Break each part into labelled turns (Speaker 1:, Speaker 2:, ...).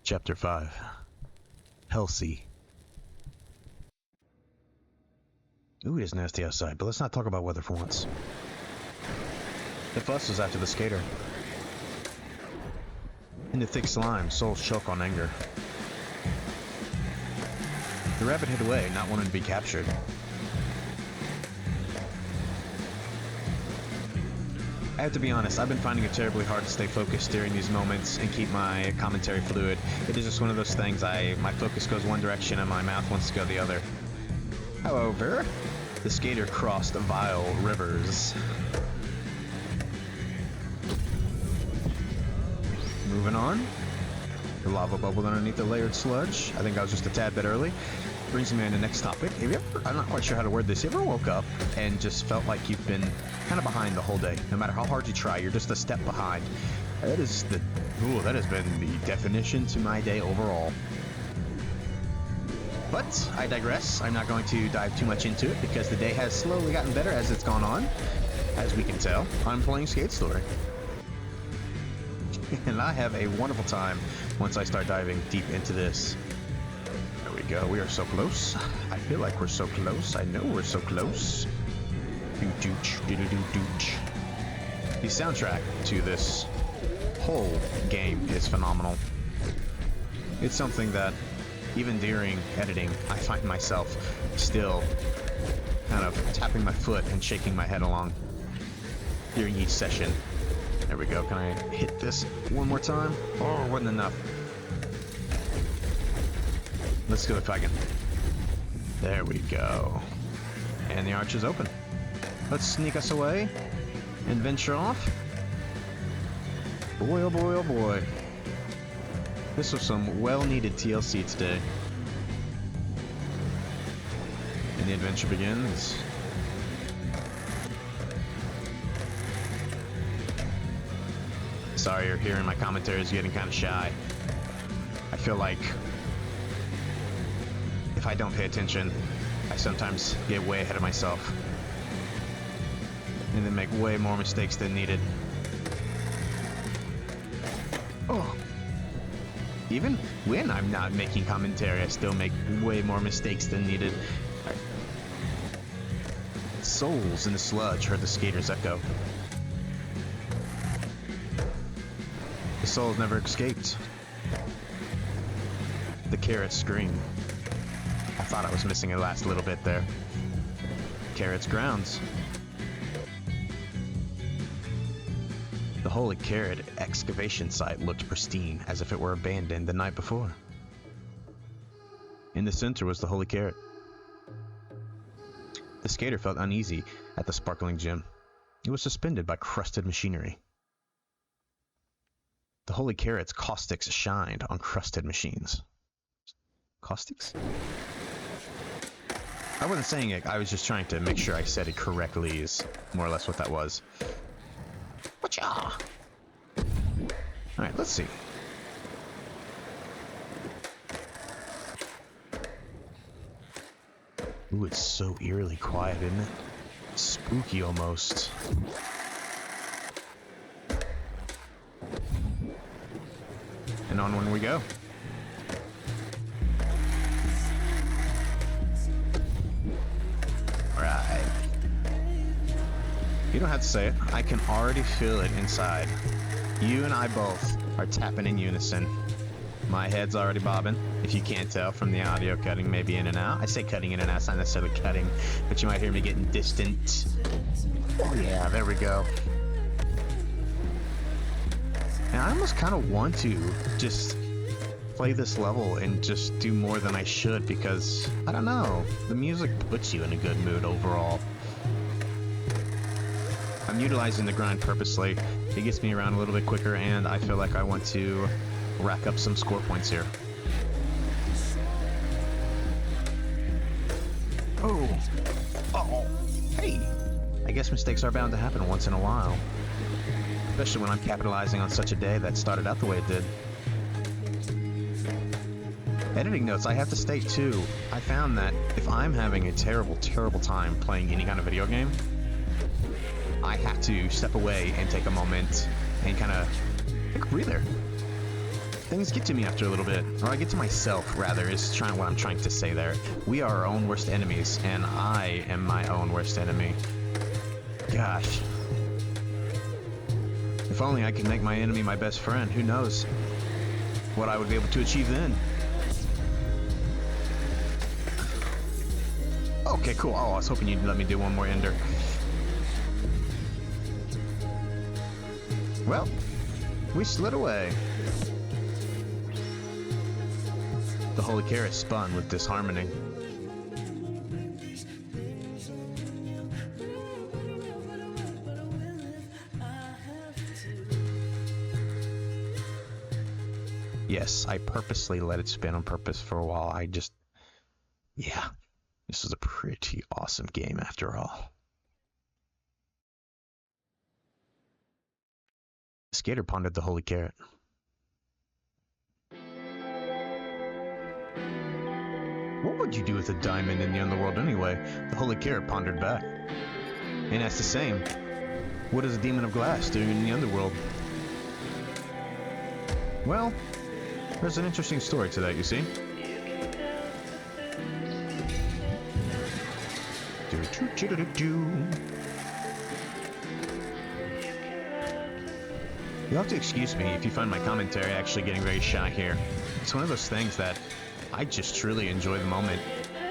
Speaker 1: Chapter 5. Hellsea. Ooh, it is nasty outside, but let's not talk about weather for once. The fuss was after the skater. In the thick slime, souls choke on anger. The rabbit hid away, not wanting to be captured. I have to be honest, I've been finding it terribly hard to stay focused during these moments and keep my commentary fluid. It is just one of those things, my focus goes one direction and my mouth wants to go the other. However, the skater crossed vile rivers. Moving on. The lava bubbled underneath the layered sludge. I think I was just a tad bit early. Brings me on the next topic. Have you ever, I'm not quite sure how to word this, you ever woke up and just felt like you've been kind of behind the whole day? No matter how hard you try, you're just a step behind. That is the, that has been the definition to my day overall. But I digress. I'm not going to dive too much into it because the day has slowly gotten better as it's gone on. As we can tell, I'm playing Skate Story. And I have a wonderful time once I start diving deep into this. There we go. We are so close. I feel like we're so close. I know we're so close. Do-dooch. The soundtrack to this whole game is phenomenal. It's something that, even during editing, I find myself still kind of tapping my foot and shaking my head along during each session. There we go. Can I hit this one more time? Oh, wasn't enough. Let's go if I can. There we go. And the arch is open. Let's sneak us away and venture off. Boy, oh boy, oh boy. This was some well-needed TLC today. And the adventure begins. Sorry you're hearing my commentary is getting kind of shy. I feel like if I don't pay attention, I sometimes get way ahead of myself. And then make way more mistakes than needed. Oh. Even when I'm not making commentary, I still make way more mistakes than needed. Right. Souls in the sludge heard the skater's echo. The souls never escaped. The carrots scream. I thought I was missing a last little bit there. Carrots grounds. The holy carrot excavation site looked pristine, as if it were abandoned the night before. In the center was the holy carrot. The skater felt uneasy at the sparkling gem. It was suspended by crusted machinery. The holy carrot's caustics shined on crusted machines. Caustics? I wasn't saying it, I was just trying to make sure I said it correctly, is more or less what that was. Whatcha? Alright, let's see. Ooh, it's so eerily quiet, isn't it? Spooky almost. And on when we go. Right. You don't have to say it. I can already feel it inside. You and I both are tapping in unison. My head's already bobbing, if you can't tell from the audio cutting maybe in and out. I say cutting in and out, it's not necessarily cutting, but you might hear me getting distant. Oh yeah, there we go. And I almost kind of want to just play this level and just do more than I should because, I don't know, the music puts you in a good mood overall. I'm utilizing the grind purposely. It gets me around a little bit quicker and I feel like I want to rack up some score points here. Oh, hey! I guess mistakes are bound to happen once in a while. Especially when I'm capitalizing on such a day that started out the way it did. Editing notes, I have to state too, I found that if I'm having a terrible, terrible time playing any kind of video game, I have to step away and take a moment and kind of take a breather. things get to me after a little bit, or I get to myself, rather, is what I'm trying to say there. We are our own worst enemies, and I am my own worst enemy. Gosh. If only I could make my enemy my best friend, who knows what I would be able to achieve then. Okay, cool. Oh, I was hoping you'd let me do one more ender. Well, we slid away. The holy carrot spun with disharmony. Yes, I purposely let it spin on purpose for a while. Yeah, this was a pretty awesome game after all. The skater pondered the holy carrot. What would you do with a diamond in the underworld anyway? The holy carrot pondered back. And asked the same. What is a demon of glass doing in the underworld? Well, there's an interesting story to that, you see. You'll have to excuse me if you find my commentary actually getting very shy here. It's one of those things that I just truly enjoy the moment,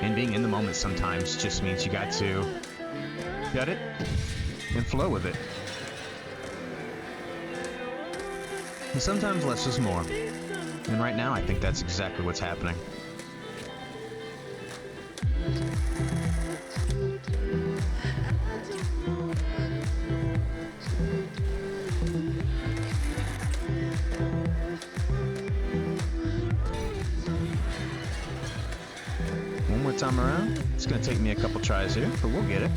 Speaker 1: and being in the moment sometimes just means you got to get it and flow with it. And sometimes less is more. And right now, I think that's exactly what's happening. One more time around. It's going to take me a couple tries here, but we'll get it.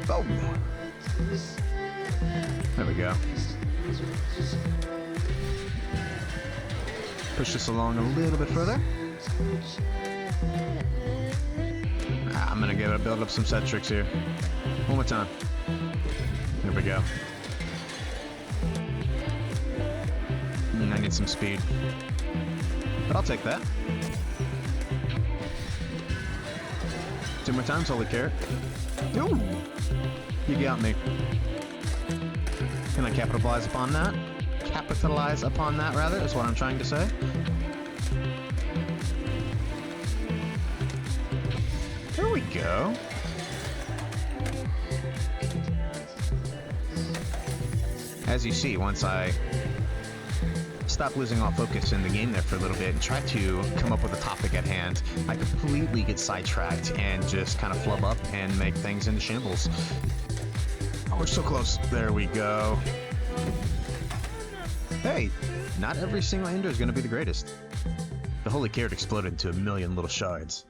Speaker 1: Oh! There we go. Push this along a little bit further. I'm gonna build up some set tricks here. One more time. There we go. I need some speed, but I'll take that. 2 more times, holy carrot. Ooh! You got me. Can I capitalize upon that? Capitalize upon that, rather, is what I'm trying to say. There we go. As you see, once I stop losing all focus in the game there for a little bit and try to come up with a topic at hand, I completely get sidetracked and just kind of flub up and make things into shambles. Oh, we're so close. There we go. Hey, not every single ender is going to be the greatest. The holy carrot exploded into a million little shards.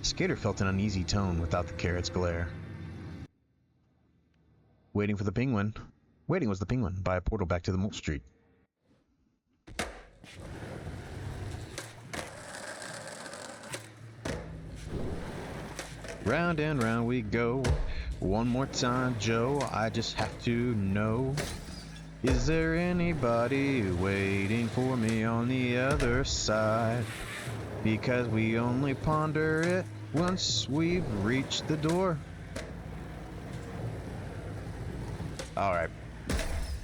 Speaker 1: Skater felt an uneasy tone without the carrot's glare. Waiting for the penguin. Waiting was the penguin by a portal back to the Mole Street. Round and round we go. One more time, Joe, I just have to know. Is there anybody waiting for me on the other side? Because we only ponder it once we've reached the door. Alright.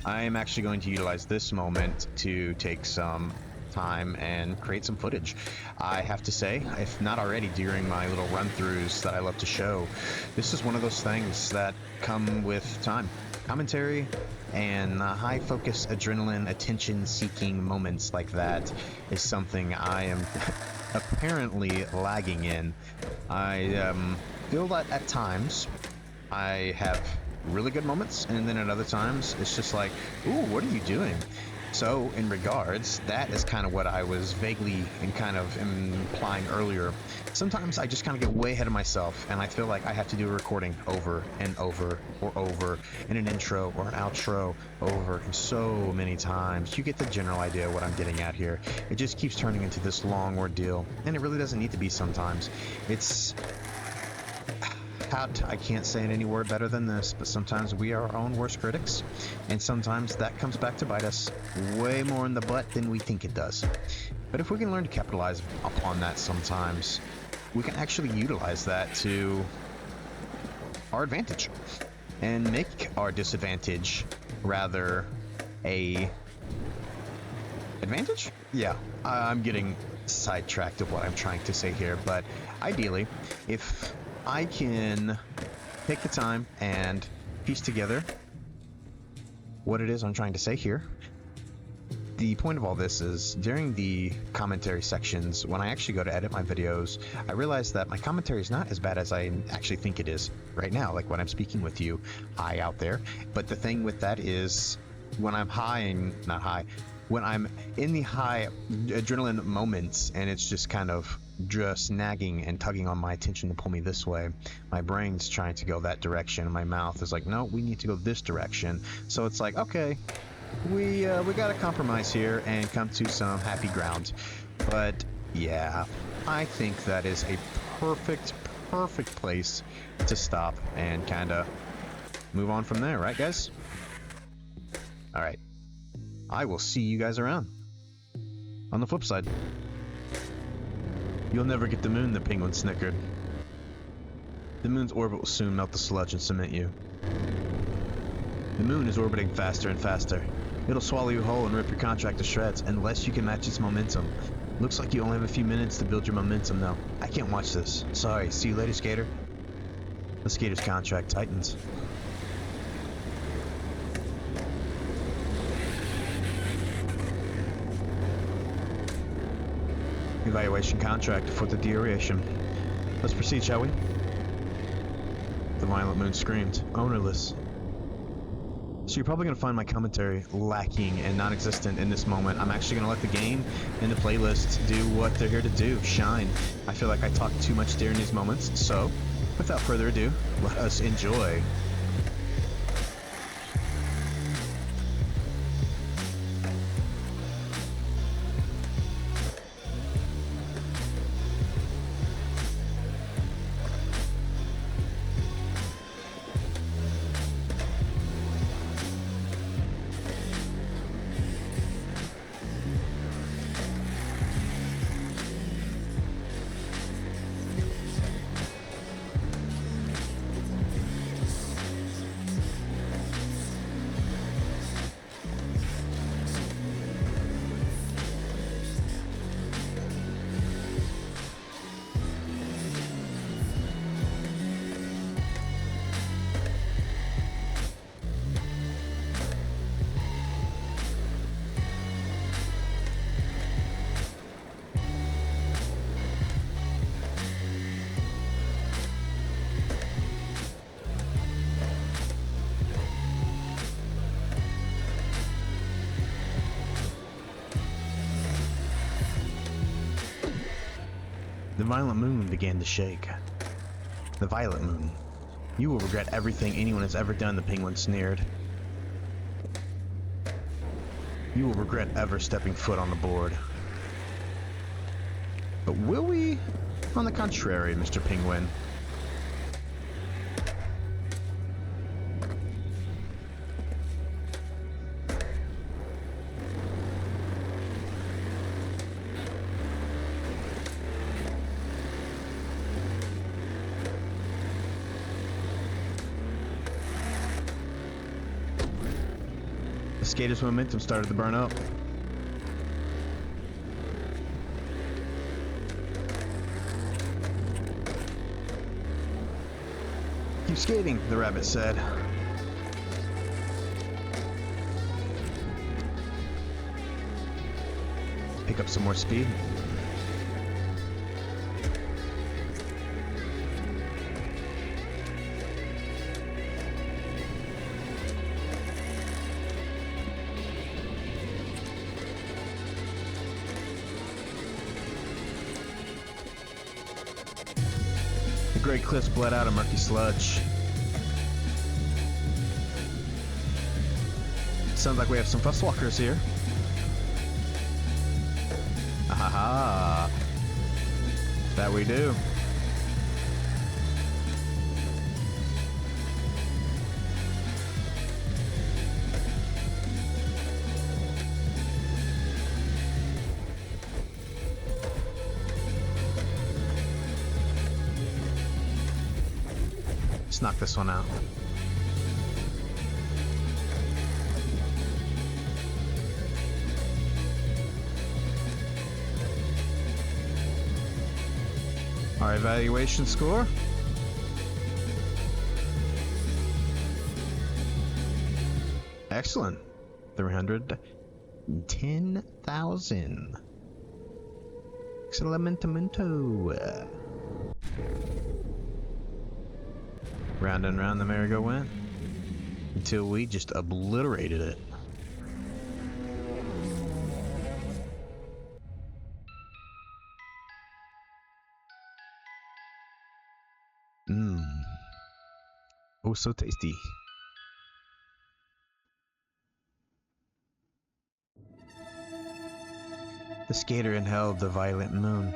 Speaker 1: I am actually going to utilize this moment to take some time and create some footage. I have to say, if not already during my little run-throughs that I love to show, this is one of those things that come with time. Commentary and high-focus adrenaline, attention-seeking moments like that is something I am apparently lagging in. I feel that at times I have really good moments, and then at other times it's just like, ooh, what are you doing? So in regards, that is kind of what I was vaguely and kind of implying earlier. Sometimes I just kind of get way ahead of myself, and I feel like I have to do a recording over and over or over, and an intro or an outro over, and so many times. You get the general idea of what I'm getting at here. It just keeps turning into this long ordeal, and it really doesn't need to be sometimes. I can't say it any word better than this, but sometimes we are our own worst critics, and sometimes that comes back to bite us way more in the butt than we think it does. But if we can learn to capitalize upon that sometimes, we can actually utilize that to our advantage and make our disadvantage rather a advantage? Yeah, I'm getting sidetracked of what I'm trying to say here, but ideally, if I can take the time and piece together what it is I'm trying to say here. The point of all this is, during the commentary sections, when I actually go to edit my videos, I realize that my commentary is not as bad as I actually think it is right now, like when I'm speaking with you high out there. But the thing with that is, when I'm when I'm in the high adrenaline moments and it's just kind of just nagging and tugging on my attention to pull me this way, my brain's trying to go that direction, and my mouth is like, no, we need to go this direction. So it's like, okay, we gotta compromise here and come to some happy ground. But yeah, I think that is a perfect place to stop and kind of move on from there, right guys? All right, I will see you guys around. On the flip side, you'll never get the moon, the penguin snickered. The moon's orbit will soon melt the sludge and cement you. The moon is orbiting faster and faster. It'll swallow you whole and rip your contract to shreds unless you can match its momentum. Looks like you only have a few minutes to build your momentum though. I can't watch this. Sorry, see you later, skater. The skater's contract tightens. Evaluation contract for the duration. Let's proceed, shall we? The violent moon screamed, ownerless. So you're probably going to find my commentary lacking and non-existent in this moment. I'm actually going to let the game and the playlist do what they're here to do, shine. I feel like I talk too much during these moments, so without further ado, let us enjoy. The violent moon began to shake. The violet moon. You will regret everything anyone has ever done, the penguin sneered. You will regret ever stepping foot on the board. But will we? On the contrary, Mr. Penguin. The skater's momentum started to burn up. Keep skating, the rabbit said. Pick up some more speed. The great cliffs bled out a murky sludge. Sounds like we have some fusswalkers here. Ahaha. That we do. Let's knock this one out. Our evaluation score. Excellent. 310,000. Excelentamento. Round and round the merry-go went until we just obliterated it. Mmm. Oh, so tasty. The skater inhaled the violet moon.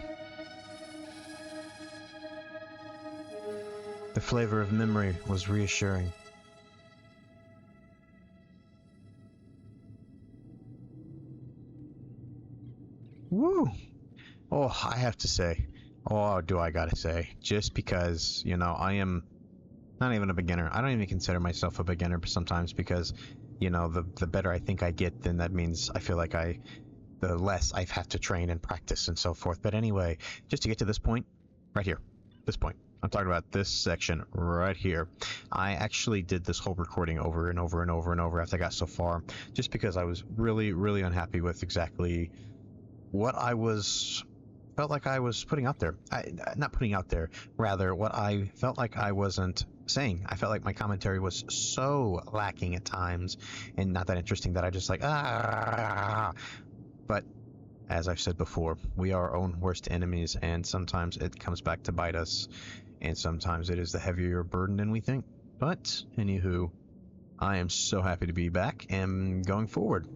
Speaker 1: The flavor of memory was reassuring. Woo! Oh, I have to say. Oh, do I gotta say. Just because, you know, I am not even a beginner. I don't even consider myself a beginner sometimes because, you know, the better I think I get, then that means I feel like the less I've had to train and practice and so forth. But anyway, just to get to this point, right here, this point. I'm talking about this section right here. I actually did this whole recording over and over and over and over after I got so far, just because I was really, really unhappy with exactly what felt like I was putting out there. Not putting out there, rather what I felt like I wasn't saying. I felt like my commentary was so lacking at times and not that interesting that I just like, But as I've said before, we are our own worst enemies, and sometimes it comes back to bite us, and sometimes it is the heavier burden than we think. But, anywho, I am so happy to be back and going forward.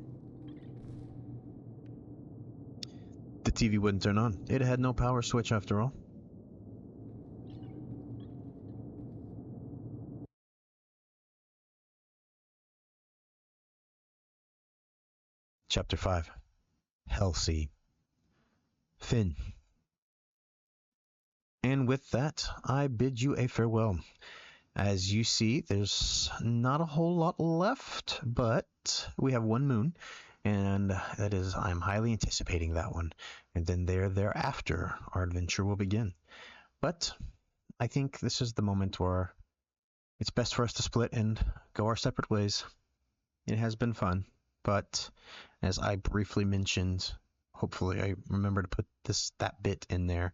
Speaker 1: The TV wouldn't turn on. It had no power switch after all. Chapter 5. Hellsea. Finn. And with that, I bid you a farewell. As you see, there's not a whole lot left, but we have one moon, and that is, I'm highly anticipating that one. And then thereafter, our adventure will begin. But I think this is the moment where it's best for us to split and go our separate ways. It has been fun, but as I briefly mentioned, hopefully I remember to put that bit in there.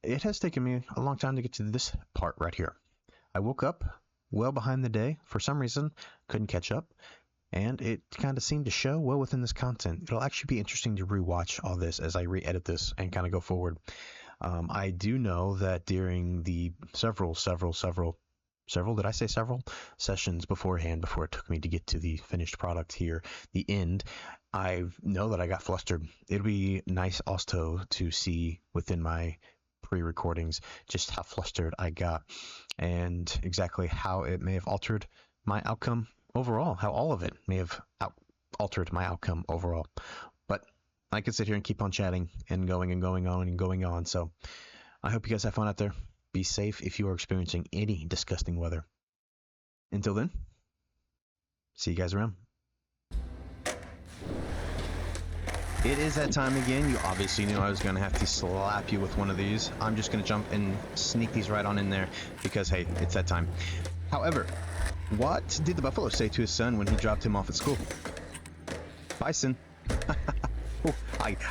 Speaker 1: It has taken me a long time to get to this part right here. I woke up well behind the day. For some reason, couldn't catch up, and it kind of seemed to show well within this content. It'll actually be interesting to rewatch all this as I re-edit this and kind of go forward. I do know that during the several did I say several sessions beforehand, before it took me to get to the finished product here, the end, I know that I got flustered. It'd be nice also to see within my pre-recordings just how flustered I got and exactly how it may have altered my outcome overall, how all of it may have altered my outcome overall. But I could sit here and keep on chatting and going and going on and going on. So I hope you guys have fun out there. Be safe if you are experiencing any disgusting weather. Until then, see you guys around. It is that time again. You obviously knew I was going to have to slap you with one of these. I'm just going to jump and sneak these right on in there because, hey, it's that time. However, what did the buffalo say to his son when he dropped him off at school? Bison. Oh,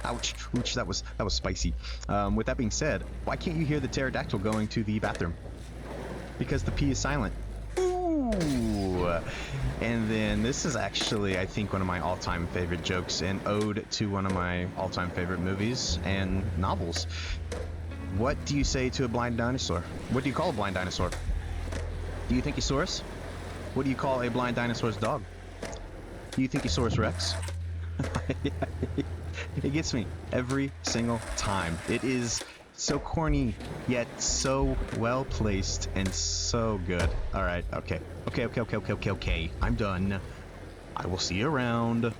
Speaker 1: ouch, ouch, that was spicy. With that being said, why can't you hear the pterodactyl going to the bathroom? Because the P is silent. Ooh. And then this is actually, I think, one of my all-time favorite jokes, an ode to one of my all-time favorite movies and novels. What do you say to a blind dinosaur? What do you call a blind dinosaur? Do you think Thinkosaurus? What do you call a blind dinosaur's dog? Do you think Thinkosaurus Rex? It gets me every single time. It is so corny, yet so well placed and so good. Alright, okay. Okay. I'm done. I will see you around.